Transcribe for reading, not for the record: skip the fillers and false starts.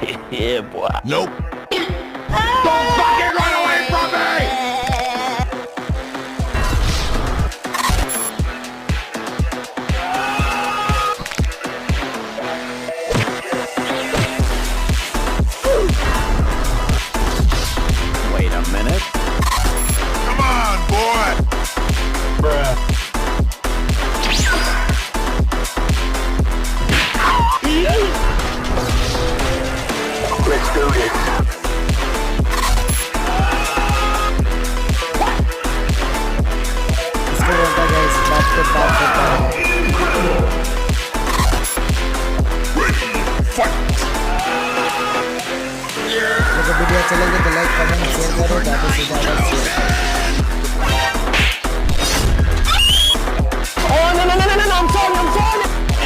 Yeah, boy. Nope. Don't fucking run away from me! Wait a minute. Come on, boy! Bruh. Let's do this. इसको बोलता guys, बात करता है। अगर video अच्छा लगे तो लाइक कमेंट शेयर करो, ज़्यादा से ज़्यादा शेयर करो।